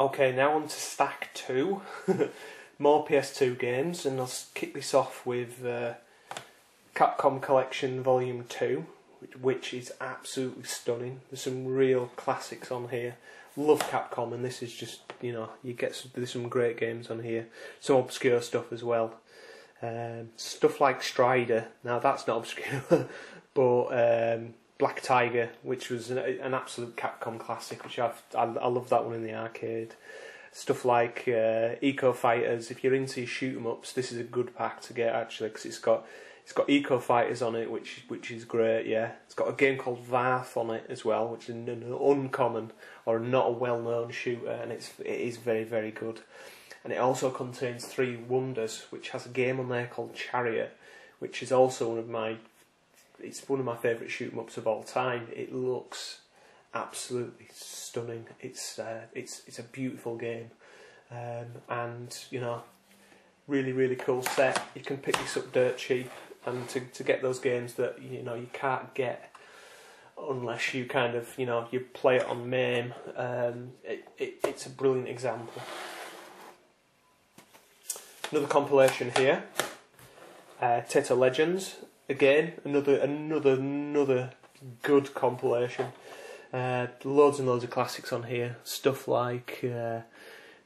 Okay, now on to Stack 2. More PS2 games, and I'll kick this off with Capcom Collection Volume 2, which is absolutely stunning. There's some real classics on here. Love Capcom, and this is just, there's some great games on here. Some obscure stuff as well. Stuff like Strider, now that's not obscure, but Black Tiger, which was an absolute Capcom classic, which I love that one in the arcade. Stuff like Eco Fighters. If you're into your shoot 'em ups, this is a good pack to get actually, because it's got Eco Fighters on it, which is great. Yeah, it's got a game called Varth on it as well, which is an uncommon or not a well-known shooter, and it is very, very good. And it also contains 3 Wonders, which has a game on there called Chariot, which is also one of my favourite shoot 'em ups of all time. It looks absolutely stunning. It's a beautiful game, and really, really cool set. You can pick this up dirt cheap, and to get those games that you can't get unless you you play it on MAME. It's a brilliant example. Another compilation here, Teta Legends. Again, another good compilation. Loads and loads of classics on here. Stuff like the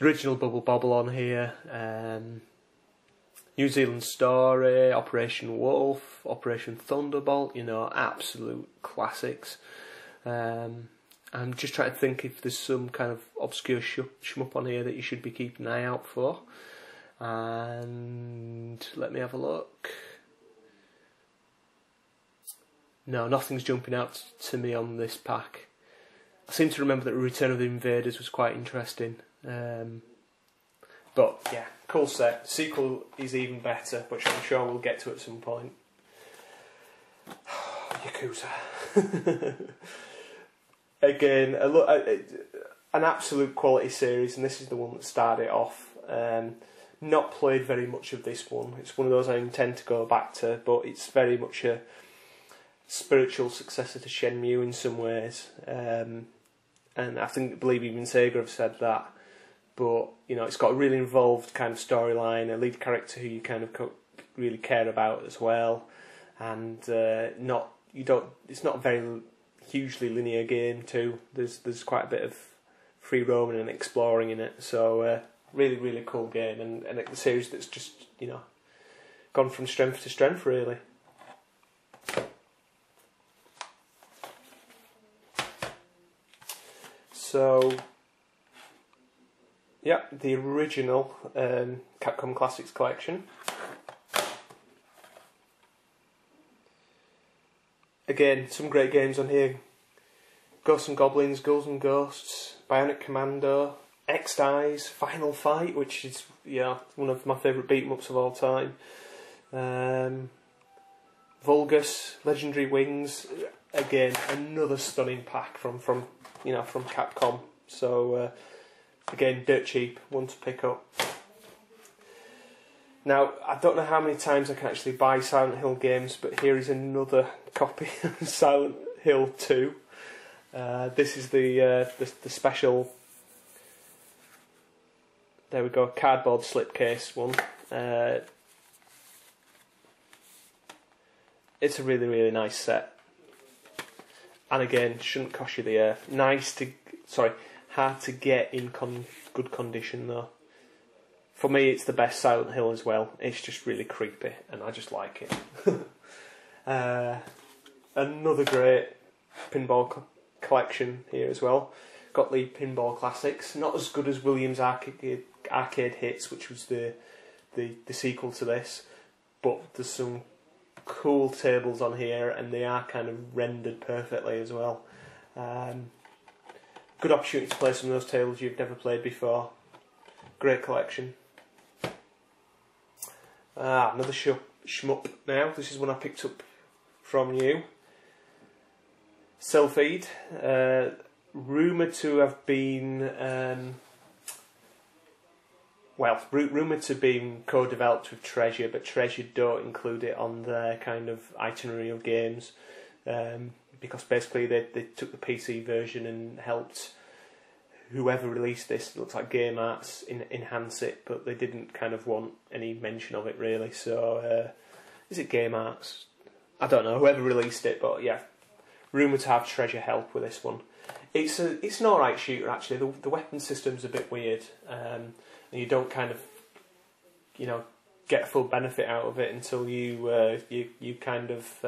original Bubble Bobble on here, New Zealand Story, Operation Wolf, Operation Thunderbolt. Absolute classics. I'm just trying to think if there's some kind of obscure shmup on here that you should be keeping an eye out for. And let me have a look. No, nothing's jumping out to me on this pack. I seem to remember that Return of the Invaders was quite interesting. But yeah, cool set. Sequel is even better, which I'm sure we'll get to at some point. Yakuza. Again, an absolute quality series, and this is the one that started it off. Not played very much of this one. It's one of those I intend to go back to, but it's very much a spiritual successor to Shenmue in some ways, and I believe even Sega have said that. But it's got a really involved kind of storyline, a lead character who you kind of really care about as well, and it's not a very hugely linear game too. There's quite a bit of free roaming and exploring in it, so really, really cool game, and a series that's just gone from strength to strength really. So, yeah, the original Capcom Classics collection. Again, some great games on here. Ghosts and Goblins, Ghouls and Ghosts, Bionic Commando, X-Dice, Final Fight, which is one of my favourite beat-em-ups of all time. Vulgus, Legendary Wings. Again, another stunning pack from Capcom. So again, dirt cheap, one to pick up. Now, I don't know how many times I can actually buy Silent Hill games, but here is another copy of Silent Hill 2. This is the special. There we go, cardboard slipcase one. It's a really, really nice set. And again, shouldn't cost you the earth. Hard to get in good condition though. For me, it's the best Silent Hill as well. It's just really creepy, and I just like it. Another great pinball collection here as well. Got the Pinball Classics. Not as good as Williams Arcade Hits, which was the sequel to this, but there's some cool tables on here, and they are kind of rendered perfectly as well. Good opportunity to play some of those tables you've never played before. Great collection. Another shmup now. This is one I picked up from you. Selfeed. Rumoured to have been rumoured to be co-developed with Treasure, but Treasure don't include it on their kind of itinerary of games, because basically they took the PC version and helped whoever released this, it looks like Game Arts enhance it, but they didn't kind of want any mention of it really. So is it Game Arts? I don't know, whoever released it, but yeah, rumoured to have treasure help with this one. It's an alright shooter actually. The weapon system's a bit weird, and you don't kind of, you know, get full benefit out of it until you kind of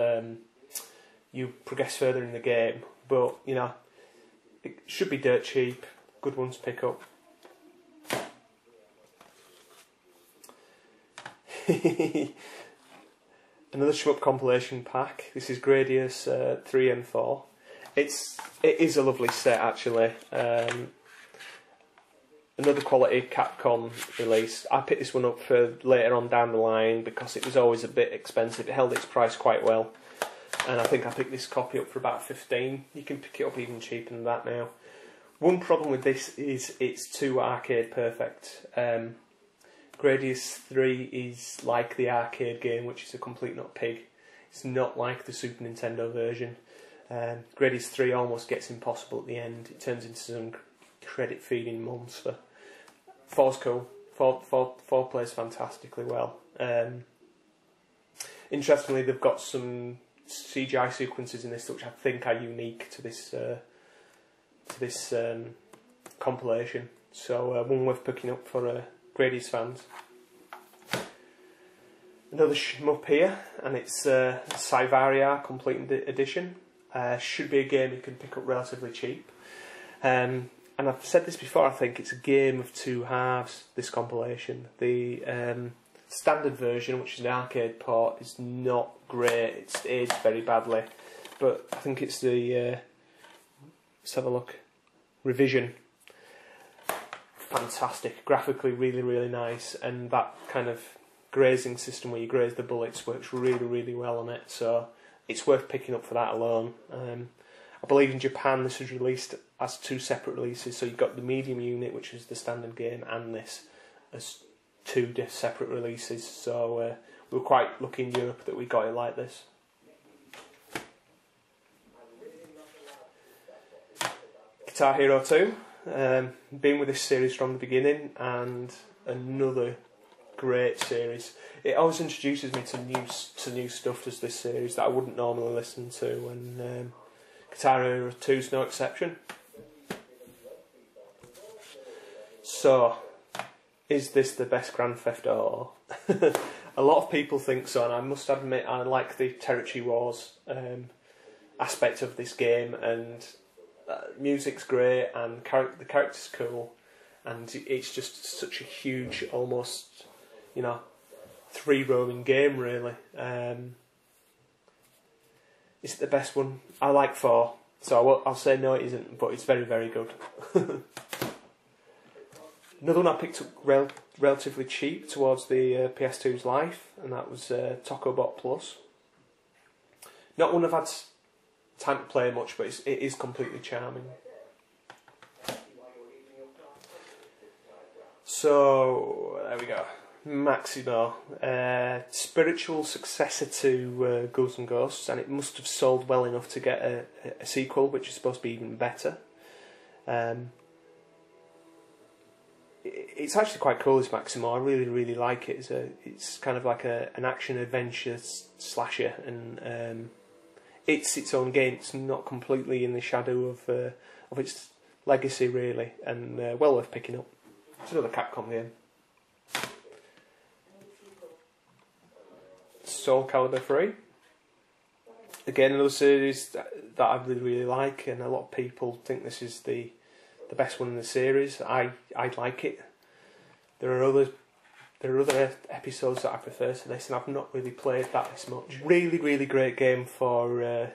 you progress further in the game. But you know, it should be dirt cheap, good one to pick up. Another shmup compilation pack. This is Gradius 3 and 4. It is a lovely set actually. Another quality Capcom release. I picked this one up for later on down the line because it was always a bit expensive. It held its price quite well, and I think I picked this copy up for about 15. You can pick it up even cheaper than that now. One problem with this is it's too arcade perfect. Gradius 3 is like the arcade game, which is a complete nut pig. It's not like the Super Nintendo version. Gradius 3 almost gets impossible at the end. It turns into some credit feeding monster. 4's cool. 4 plays fantastically well. Interestingly, they've got some CGI sequences in this which I think are unique to this compilation. So one worth picking up for Gradius fans. Another shmup here, and it's Cyvaria Complete Edition. Should be a game you can pick up relatively cheap. And I've said this before, I think it's a game of two halves, this compilation. The standard version, which is an arcade port, is not great. It's aged very badly. But I think it's the, let's have a look, revision. Fantastic. Graphically really, really nice. And that kind of grazing system where you graze the bullets works really, really well on it. So it's worth picking up for that alone. I believe in Japan this was released as 2 separate releases, so you've got the medium unit, which is the standard game, and this as 2 separate releases. So we were quite lucky in Europe that we got it like this. Guitar Hero 2, been with this series from the beginning, and another great series. It always introduces me to new stuff as this series that I wouldn't normally listen to, and Guitar Hero 2 is no exception. So, is this the best Grand Theft Auto? A lot of people think so, and I must admit I like the Territory Wars aspect of this game, and music's great, and the character's cool, and it's just such a huge, almost, you know, 3-roaming game really. Is it the best one? I like 4, so I'll say no it isn't, but it's very, very good. Another one I picked up relatively cheap towards the PS2's life, and that was Tokobot Plus. Not one I've had time to play much, but it is completely charming. So, there we go. Maximo, spiritual successor to Ghouls and Ghosts, and it must have sold well enough to get a sequel, which is supposed to be even better. It's actually quite cool, this Maximo. I really, really like it. It's kind of like an action adventure slasher, and it's its own game. It's not completely in the shadow of its legacy, really, and well worth picking up. It's another Capcom game. Soul Calibur 3. Again, another series that I really, really like, and a lot of people think this is the best one in the series. I like it. There are other episodes that I prefer to this, and I've not really played that this much. Really, really great game for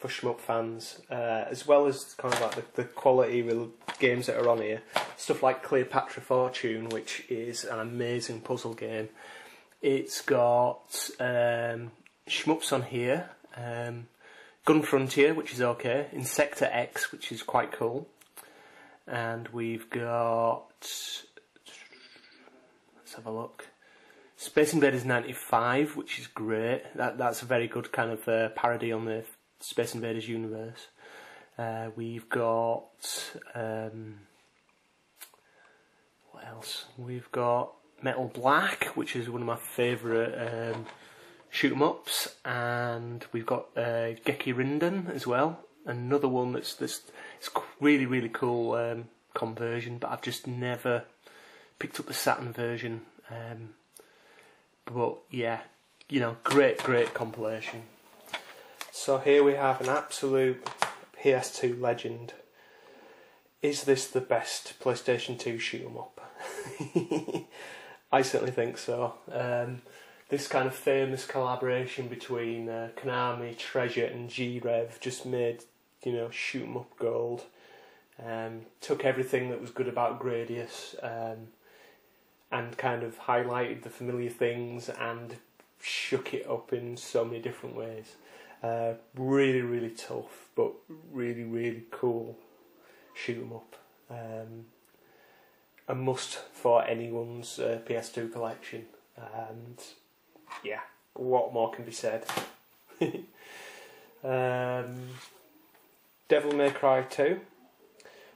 shmup fans, as well as kind of like the quality games that are on here. Stuff like Cleopatra Fortune, which is an amazing puzzle game. It's got shmups on here, Gun Frontier, which is okay, Insector X, which is quite cool, and we've got, let's have a look, Space Invaders 95, which is great. That's a very good kind of parody on the Space Invaders universe. We've got what else? We've got Metal Black, which is one of my favourite shoot 'em ups, and we've got Geki Rinden as well. Another one that's it's really, really cool conversion, but I've just never picked up the Saturn version. But yeah, you know, great compilation. So here we have an absolute PS2 legend. Is this the best PlayStation 2 shoot 'em up? I certainly think so. This kind of famous collaboration between Konami, Treasure and G-Rev just made, you know, shoot 'em up gold. Took everything that was good about Gradius and kind of highlighted the familiar things and shook it up in so many different ways. Really, really tough, but really, really cool shoot 'em up. A must for anyone's PS2 collection. And yeah, what more can be said? Devil May Cry 2.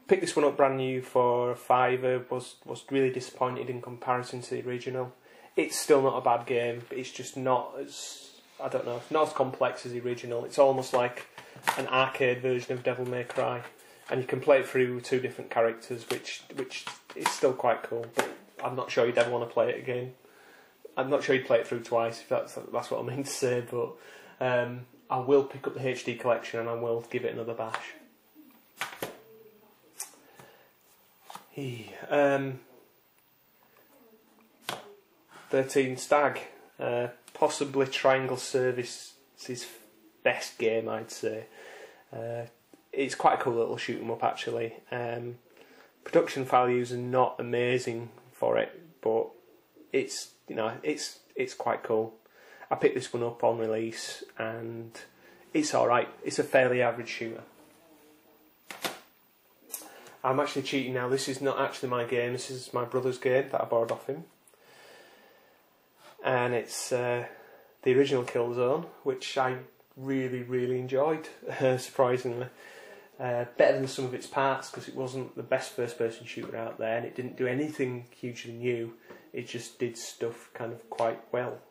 Picked this one up brand new for £5. Was really disappointed in comparison to the original. It's still not a bad game, but it's just not as, I don't know, not as complex as the original. It's almost like an arcade version of Devil May Cry, and you can play it through 2 different characters, which is still quite cool. But I'm not sure you'd ever want to play it again. I'm not sure you'd play it through twice, if that's what I mean to say. But I will pick up the HD collection and I will give it another bash. 13 Stag, possibly Triangle Service's best game, I'd say. It's quite a cool little shoot 'em up actually. Production values are not amazing for it, but it's, you know, it's quite cool. I picked this one up on release and it's alright. It's a fairly average shooter. I'm actually cheating now. This is not actually my game. This is my brother's game that I borrowed off him. And it's the original Killzone, which I really, really enjoyed, surprisingly. Better than some of its parts, because it wasn't the best first-person shooter out there, and it didn't do anything hugely new. It just did stuff kind of quite well.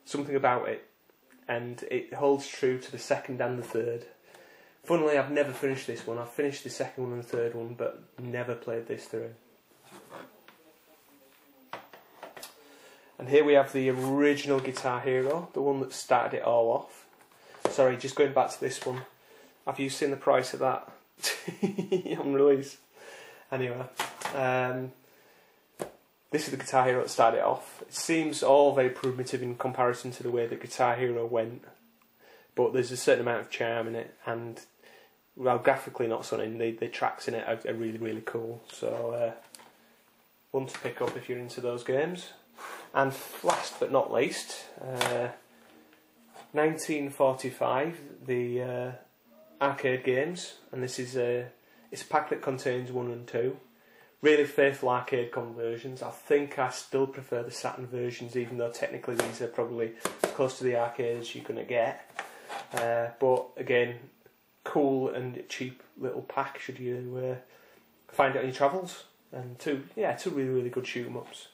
Something about it, and it holds true to the second and the third. Funnily, I've never finished this one. I've finished the second one and the third one, but never played this through. And here we have the original Guitar Hero, the one that started it all off. Sorry, just going back to this one. Have you seen the price of that on release? Anyway, this is the Guitar Hero that started it off. It seems all very primitive in comparison to the way the Guitar Hero went, but there's a certain amount of charm in it, and well, graphically not stunning. The tracks in it are really, really cool. So one to pick up if you're into those games. And last but not least, 1945, the arcade games, and this is it's a pack that contains 1 and 2. Really faithful arcade conversions. I think I still prefer the Saturn versions, even though technically these are probably as close to the arcade as you're going to get. But again, cool and cheap little pack should you find it on your travels. And two really, really good shoot 'em ups.